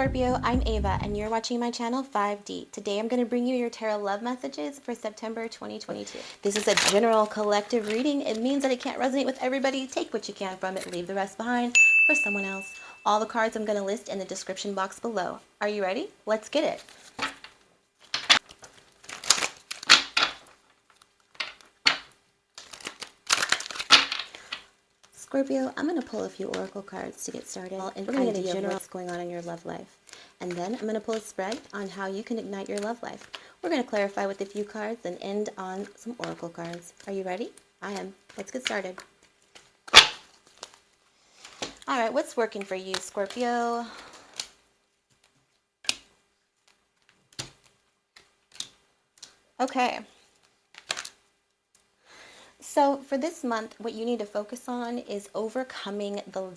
Scorpio, I'm Ava and you're watching my channel 5D. Today I'm going to bring you your tarot love messages for September 2022. This is a general collective reading. It means that it can't resonate with everybody. Take what you can from it, leave the rest behind for someone else. All the cards I'm going to list in the description box below. Are you ready? Let's get it. Scorpio, I'm going to pull a few oracle cards to get started, and we're going to get a general what's going on in your love life. And then I'm going to pull a spread on how you can ignite your love life. We're going to clarify with a few cards and end on some oracle cards. Are you ready? I am. Let's get started. All right, what's working for you, Scorpio? Okay. So for this month, what you need to focus on is overcoming the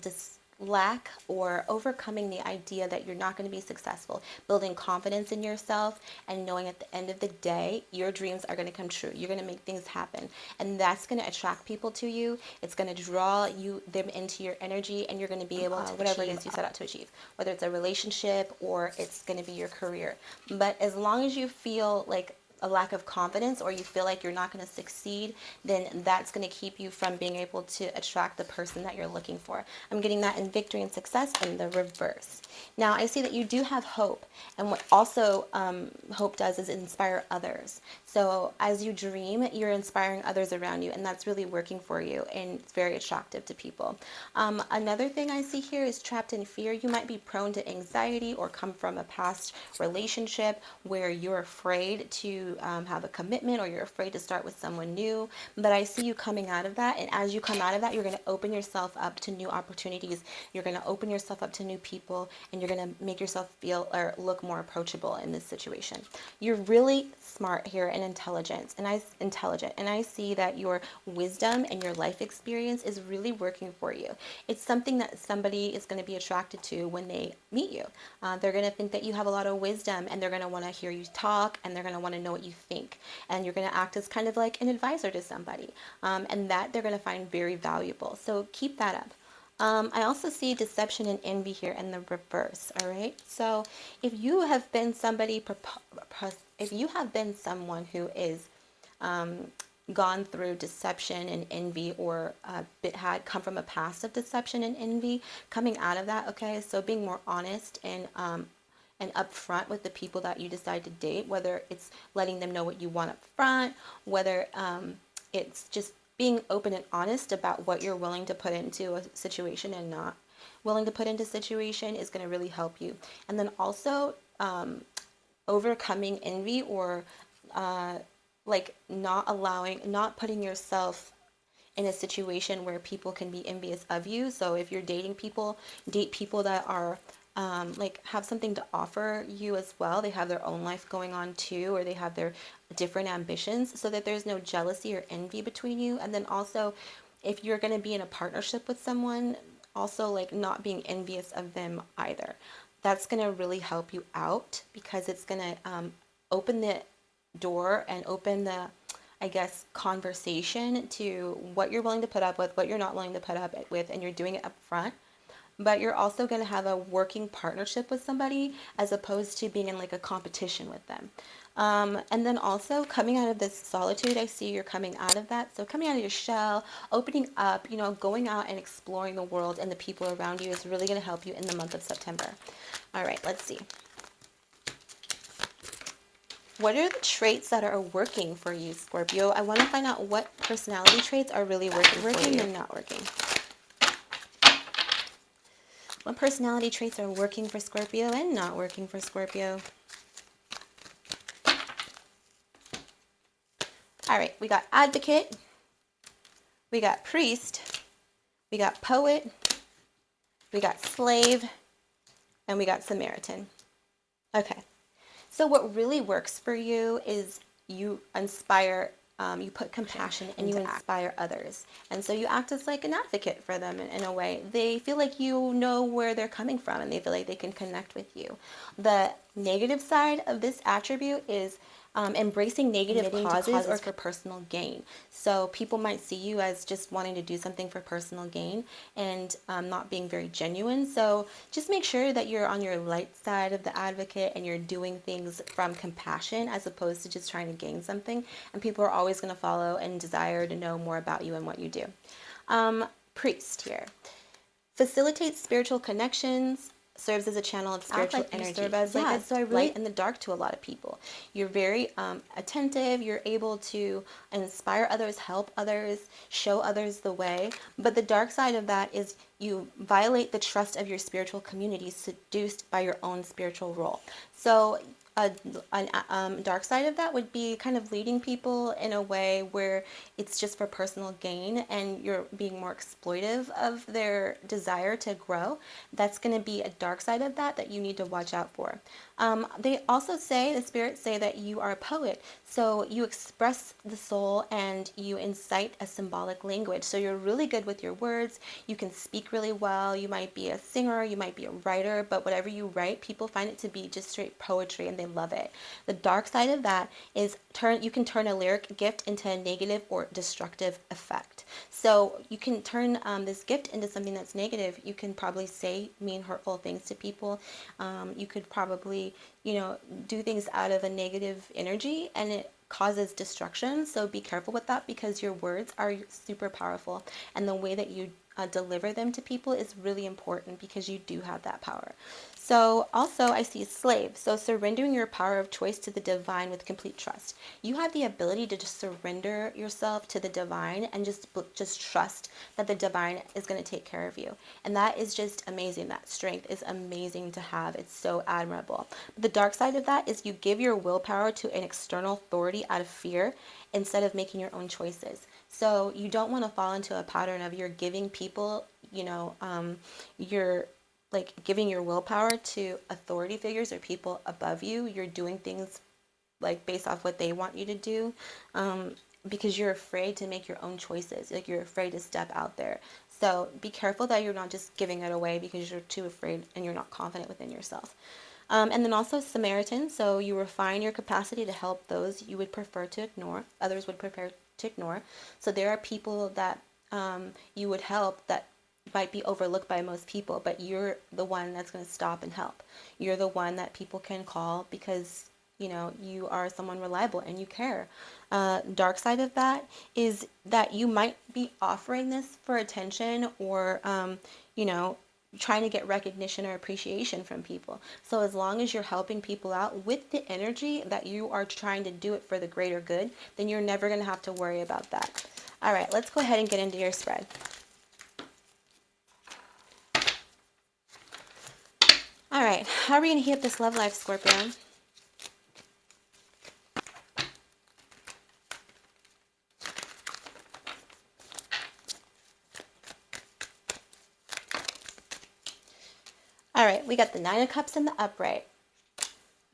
lack or overcoming the idea that you're not going to be successful, building confidence in yourself and knowing at the end of the day, your dreams are going to come true. You're going to make things happen. And that's going to attract people to you. It's going to draw them into your energy, and you're going to be able to whatever it is you set out to achieve, whether it's a relationship or it's going to be your career. But as long as you feel like a lack of confidence or you feel like you're not going to succeed, then that's going to keep you from being able to attract the person that you're looking for. I'm getting that in victory and success in the reverse. Now I see that you do have hope, and what also hope does is inspire others. So as you dream, you're inspiring others around you, and that's really working for you, and it's very attractive to people. Another thing I see here is trapped in fear. You might be prone to anxiety or come from a past relationship where you're afraid to have a commitment, or you're afraid to start with someone new. But I see you coming out of that, and as you come out of that, you're going to open yourself up to new opportunities. You're going to open yourself up to new people, and you're going to make yourself feel or look more approachable in this situation. You're really smart here and intelligent, and I see that your wisdom and your life experience is really working for you. It's something that somebody is going to be attracted to when they meet you. They're going to think that you have a lot of wisdom, and they're going to want to hear you talk, and they're going to want to know what you think, and you're going to act as kind of like an advisor to somebody, and that they're going to find very valuable. So keep that up. I also see deception and envy here in the reverse. All right. So if you have been someone who is gone through deception and envy, or had come from a past of deception and envy, coming out of that, okay, so being more honest and upfront with the people that you decide to date, whether it's letting them know what you want up front, whether it's just being open and honest about what you're willing to put into a situation and not willing to put into a situation, is going to really help you. And then also overcoming envy, or like not putting yourself in a situation where people can be envious of you. So if you're dating people, date people that are like have something to offer you as well. They have their own life going on too, or they have their different ambitions, so that there's no jealousy or envy between you. And then also, if you're going to be in a partnership with someone, also like not being envious of them either. That's going to really help you out, because it's going to open the door and open the, I guess, conversation to what you're willing to put up with, what you're not willing to put up with, and you're doing it up front. But you're also going to have a working partnership with somebody, as opposed to being in like a competition with them. And then also coming out of this solitude, I see you're coming out of that. So coming out of your shell, opening up, going out and exploring the world and the people around you is really going to help you in the month of September. All right, let's see. What are the traits that are working for you, Scorpio? I want to find out what personality traits are really working and not working. What personality traits are working for Scorpio and not working for Scorpio? All right, we got advocate, we got priest, we got poet, we got slave, and we got Samaritan. Okay, so what really works for you is you inspire, you put compassion and you inspire others. And so you act as like an advocate for them in a way. They feel like you know where they're coming from, and they feel like they can connect with you. The negative side of this attribute is Embracing negative causes or for personal gain. So people might see you as just wanting to do something for personal gain and not being very genuine. So just make sure that you're on your light side of the advocate and you're doing things from compassion as opposed to just trying to gain something. And people are always going to follow and desire to know more about you and what you do. Priest here. Facilitates spiritual connections, serves as a channel of spiritual energy. Serve as so I really light in the dark to a lot of people. You're very attentive. You're able to inspire others, help others, show others the way. But the dark side of that is you violate the trust of your spiritual community, seduced by your own spiritual role. So a dark side of that would be kind of leading people in a way where it's just for personal gain and you're being more exploitive of their desire to grow. That's going to be a dark side of that you need to watch out for. They also say, the spirits say that you are a poet. So you express the soul and you incite a symbolic language. So you're really good with your words. You can speak really well. You might be a singer, you might be a writer, but whatever you write, people find it to be just straight poetry and they love it. The dark side of that is you can turn a lyric gift into a negative or destructive effect. So you can turn this gift into something that's negative. You can probably say mean, hurtful things to people. You could probably, do things out of a negative energy and it causes destruction. So be careful with that because your words are super powerful and the way that you deliver them to people is really important because you do have that power. So also I see slave. So surrendering your power of choice to the divine with complete trust. You have the ability to just surrender yourself to the divine and just trust that the divine is going to take care of you. And that is just amazing. That strength is amazing to have. It's so admirable. But the dark side of that is you give your willpower to an external authority out of fear instead of making your own choices. So you don't want to fall into a pattern of you're giving people, you're like giving your willpower to authority figures or people above you. You're doing things like based off what they want you to do because you're afraid to make your own choices. Like you're afraid to step out there. So be careful that you're not just giving it away because you're too afraid and you're not confident within yourself. And then also Samaritan. So you refine your capacity to help those you would prefer to ignore, others would prefer to ignore. So there are people that you would help that might be overlooked by most people, but you're the one that's going to stop and help. You're the one that people can call because you are someone reliable and you care. Dark side of that is that you might be offering this for attention or trying to get recognition or appreciation from people. So as long as you're helping people out with the energy that you are trying to do it for the greater good, then you're never going to have to worry about that. All right, let's go ahead and get into your spread. All right, how are we going to heat up this love life, Scorpio? All right, we got the Nine of Cups and the upright.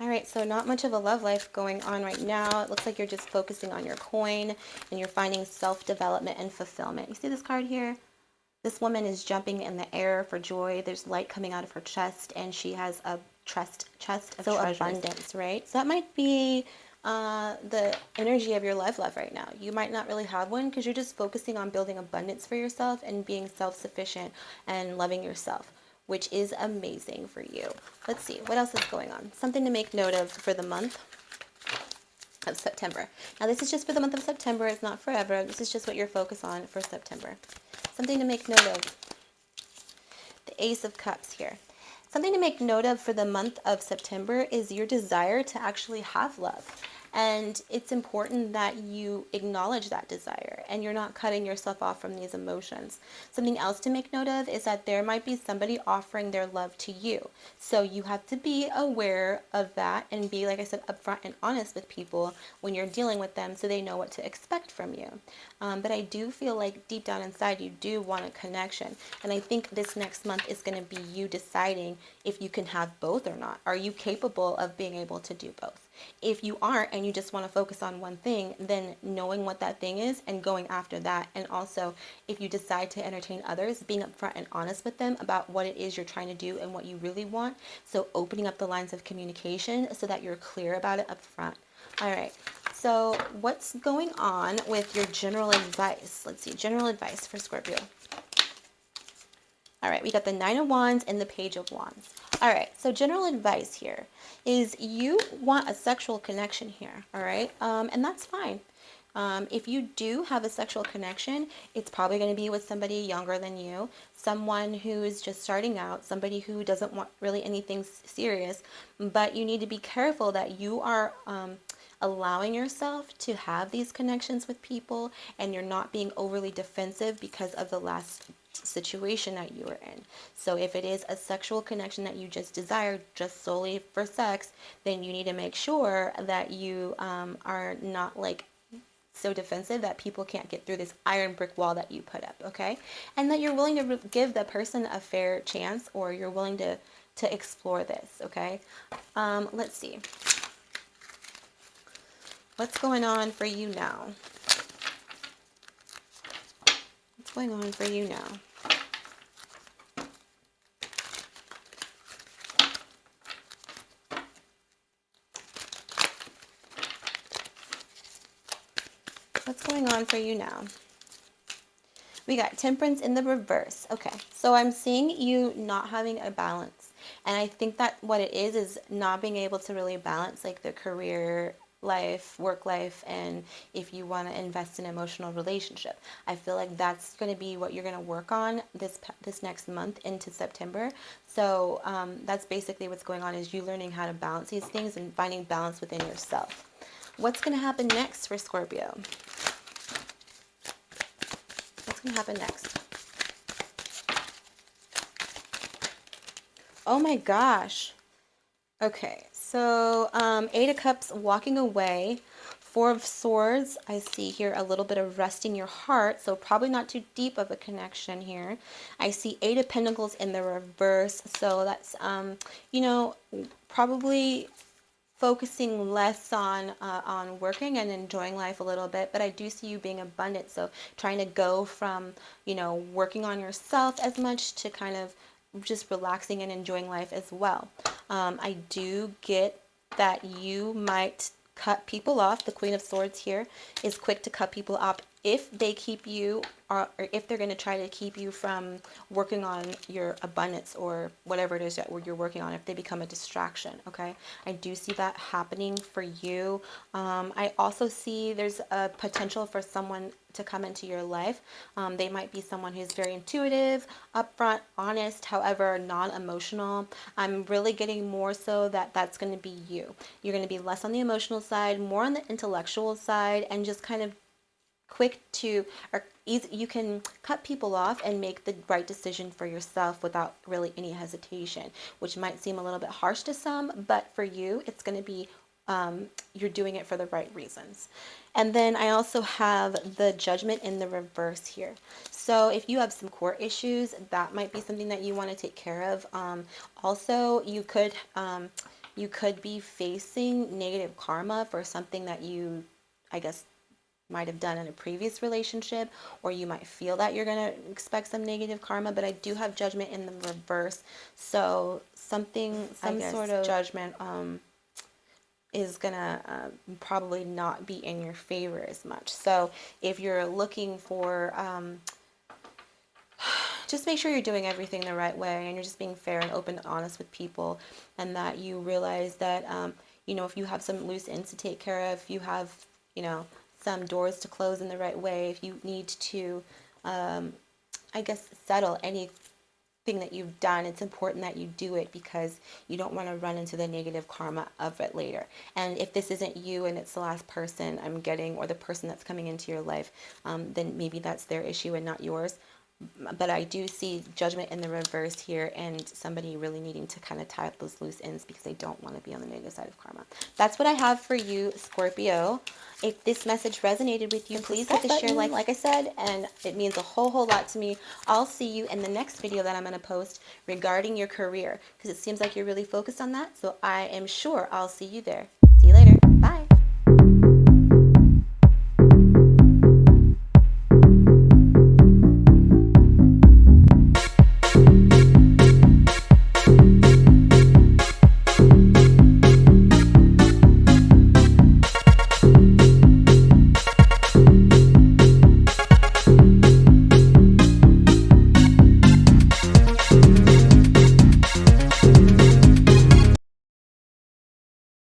All right, so not much of a love life going on right now. It looks like you're just focusing on your coin and you're finding self-development and fulfillment. You see this card here? This woman is jumping in the air for joy. There's light coming out of her chest and she has a chest of treasures. Abundance, right? So that might be the energy of your love life right now. You might not really have one because you're just focusing on building abundance for yourself and being self-sufficient and loving yourself, which is amazing for you. Let's see, what else is going on? Something to make note of for the month of September. Now this is just for the month of September. It's not forever. This is just what you're focused on for September. Something to make note of. The Ace of Cups here. Something to make note of for the month of September is your desire to actually have love. And it's important that you acknowledge that desire and you're not cutting yourself off from these emotions. Something else to make note of is that there might be somebody offering their love to you. So you have to be aware of that and be, like I said, upfront and honest with people when you're dealing with them so they know what to expect from you. But I do feel like deep down inside you do want a connection. And I think this next month is going to be you deciding if you can have both or not. Are you capable of being able to do both? If you aren't and you just want to focus on one thing, then knowing what that thing is and going after that. And also, if you decide to entertain others, being upfront and honest with them about what it is you're trying to do and what you really want. So opening up the lines of communication so that you're clear about it up front. All right. So what's going on with your general advice? Let's see. General advice for Scorpio. All right. We got the Nine of Wands and the Page of Wands. All right. So general advice here is you want a sexual connection here. All right. And that's fine. If you do have a sexual connection, it's probably going to be with somebody younger than you, someone who is just starting out, somebody who doesn't want really anything serious, but you need to be careful that you are allowing yourself to have these connections with people and you're not being overly defensive because of the last situation that you were in. So if it is a sexual connection that you just desire just solely for sex, then you need to make sure that you are not like so defensive that people can't get through this iron brick wall that you put up, okay? And that you're willing to give the person a fair chance, or you're willing to explore this, okay? Let's see. What's going on for you now? What's going on for you now? What's going on for you now? We got Temperance in the reverse. Okay, so I'm seeing you not having a balance. And I think that what it is not being able to really balance like the career life, work life, and if you want to invest in an emotional relationship. I feel like that's going to be what you're going to work on this next month into September. So that's basically what's going on, is you learning how to balance these things and finding balance within yourself. What's going to happen next for Scorpio? What's going to happen next? Oh my gosh. Okay, so 8 of Cups, walking away. 4 of Swords, I see here a little bit of resting your heart, so probably not too deep of a connection here. I see 8 of Pentacles in the reverse, so that's, you know, probably focusing less on working and enjoying life a little bit, but I do see you being abundant, so trying to go from, you know, working on yourself as much to kind of just relaxing and enjoying life as well. I do get that you might cut people off. The Queen of Swords here is quick to cut people off if they keep you, or if they're going to try to keep you from working on your abundance or whatever it is that you're working on, if they become a distraction, okay? I do see that happening for you. I also see there's a potential for someone to come into your life. They might be someone who's very intuitive, upfront, honest, however, non-emotional. I'm really getting more so that that's going to be you. You're going to be less on the emotional side, more on the intellectual side, and just kind of quick to, or easy, you can cut people off and make the right decision for yourself without really any hesitation, which might seem a little bit harsh to some, but for you, it's going to be, you're doing it for the right reasons. And then I also have the Judgment in the reverse here. So if you have some court issues, that might be something that you want to take care of. Also, you could be facing negative karma for something that you, I guess, might have done in a previous relationship, or you might feel that you're going to expect some negative karma, but I do have Judgment in the reverse. So some sort of judgment is going to probably not be in your favor as much. So if you're looking for, just make sure you're doing everything the right way and you're just being fair and open and honest with people, and that you realize that, you know, if you have some loose ends to take care of, if you have, you know, some doors to close in the right way, if you need to, I guess, settle anything that you've done, it's important that you do it because you don't want to run into the negative karma of it later. And if this isn't you and it's the last person I'm getting, or the person that's coming into your life, then maybe that's their issue and not yours. But I do see Judgment in the reverse here, and somebody really needing to kind of tie up those loose ends because they don't want to be on the negative side of karma. That's what I have for you, Scorpio. If this message resonated with you, please hit the share like I said, and it means a whole lot to me. I'll see you in the next video that I'm going to post regarding your career, because it seems like you're really focused on that. So I am sure I'll see you there.